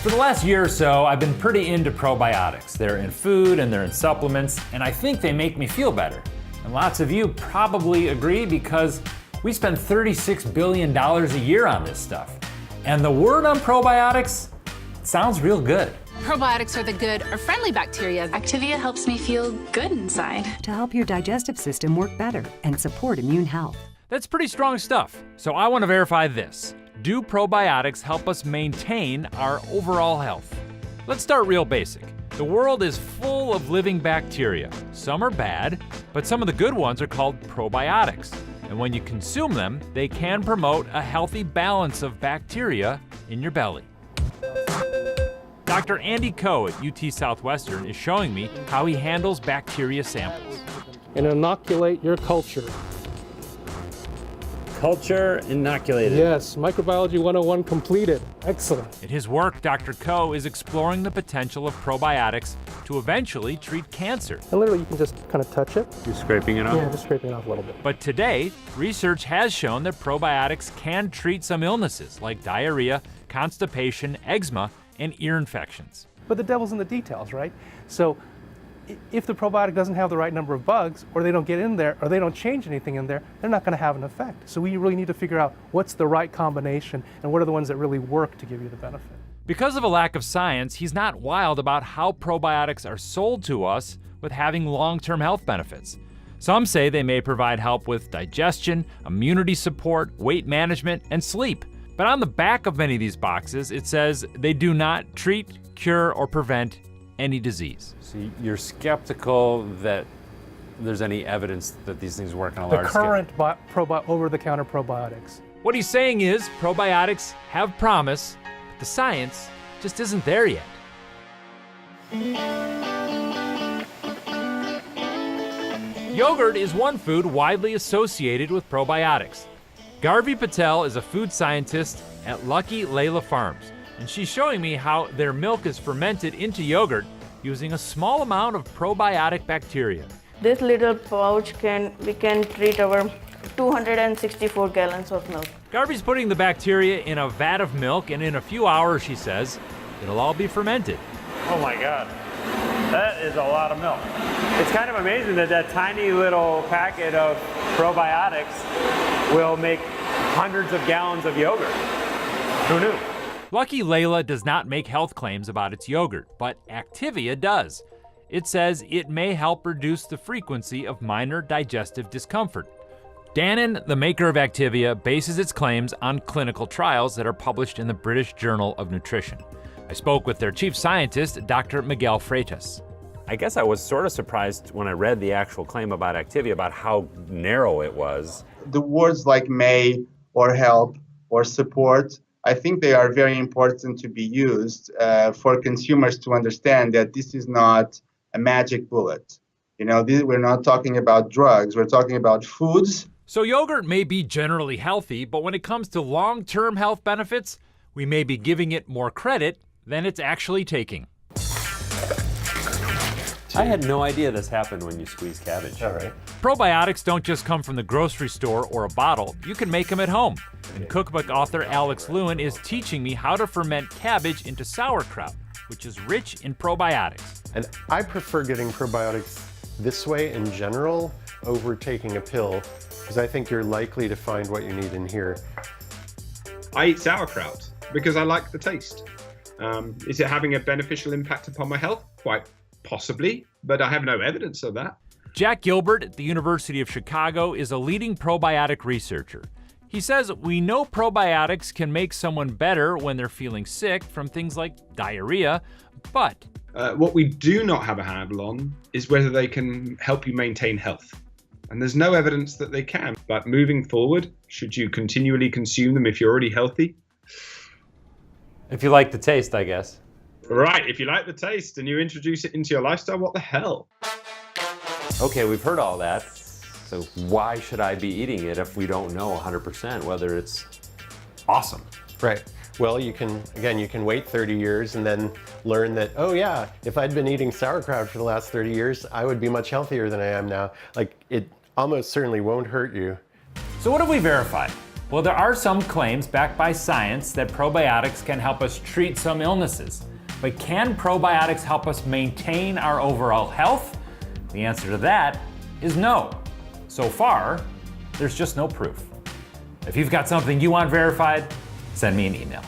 For the last year or so, I've been pretty into probiotics. They're in food and they're in supplements, and I think they make me feel better. And lots of you probably agree because we spend $36 billion a year on this stuff. And the word on probiotics sounds real good. Probiotics are the good or friendly bacteria. Activia helps me feel good inside. To help your digestive system work better and support immune health. That's pretty strong stuff. So I want to verify this. Do probiotics help us maintain our overall health? Let's start real basic. The world is full of living bacteria. Some are bad, but some of the good ones are called probiotics. And when you consume them, they can promote a healthy balance of bacteria in your belly. Dr. Andy Coe at UT Southwestern is showing me how he handles bacteria samples. And inoculate your culture. Culture inoculated. Yes, Microbiology 101 completed. Excellent. In his work, Dr. Coe is exploring the potential of probiotics to eventually treat cancer. And literally you can just kind of touch it. You're scraping it off? Yeah, just scraping it off a little bit. But today, research has shown that probiotics can treat some illnesses like diarrhea, constipation, eczema, and ear infections. But the devil's in the details, right? So if the probiotic doesn't have the right number of bugs, or they don't get in there, or they don't change anything in there, they're not going to have an effect. So we really need to figure out what's the right combination and what are the ones that really work to give you the benefit. Because of a lack of science, he's not wild about how probiotics are sold to us with having long-term health benefits. Some say they may provide help with digestion, immunity support, weight management, and sleep. But on the back of many of these boxes, it says they do not treat, cure, or prevent any disease. So you're skeptical that there's any evidence that these things work on a large scale? The current over-the-counter probiotics. What he's saying is probiotics have promise, but the science just isn't there yet. Yogurt is one food widely associated with probiotics. Garvi Patel is a food scientist at Lucky Layla Farms, and she's showing me how their milk is fermented into yogurt using a small amount of probiotic bacteria. This little pouch we can treat our 264 gallons of milk. Garvi's putting the bacteria in a vat of milk, and in a few hours, she says, it'll all be fermented. Oh my God, that is a lot of milk. It's kind of amazing that that tiny little packet of probiotics will make hundreds of gallons of yogurt. Who knew? Lucky Layla does not make health claims about its yogurt, but Activia does. It says it may help reduce the frequency of minor digestive discomfort. Dannon, the maker of Activia, bases its claims on clinical trials that are published in the British Journal of Nutrition. I spoke with their chief scientist, Dr. Miguel Freitas. I guess I was sort of surprised when I read the actual claim about Activia about how narrow it was. The words like may or help or support, I think they are very important to be used for consumers to understand that this is not a magic bullet. You know, we're not talking about drugs, we're talking about foods. So yogurt may be generally healthy, but when it comes to long-term health benefits, we may be giving it more credit than it's actually taking. I had no idea this happened when you squeeze cabbage. All right. Probiotics don't just come from the grocery store or a bottle. You can make them at home. And cookbook author Alex Lewin is teaching me how to ferment cabbage into sauerkraut, which is rich in probiotics. And I prefer getting probiotics this way in general over taking a pill, because I think you're likely to find what you need in here. I eat sauerkraut because I like the taste. Is it having a beneficial impact upon my health? Quite possibly, but I have no evidence of that. Jack Gilbert at the University of Chicago is a leading probiotic researcher. He says we know probiotics can make someone better when they're feeling sick from things like diarrhea, but what we do not have a handle on is whether they can help you maintain health. And there's no evidence that they can. But moving forward, should you continually consume them if you're already healthy? If you like the taste, I guess. Right, if you like the taste and you introduce it into your lifestyle, what the hell? Okay, we've heard all that. So why should I be eating it if we don't know 100% whether it's awesome? Right. Well, you can wait 30 years and then learn that, oh yeah, if I'd been eating sauerkraut for the last 30 years, I would be much healthier than I am now. Like, it almost certainly won't hurt you. So what have we verified? Well, there are some claims backed by science that probiotics can help us treat some illnesses. But can probiotics help us maintain our overall health? The answer to that is no. So far, there's just no proof. If you've got something you want verified, send me an email.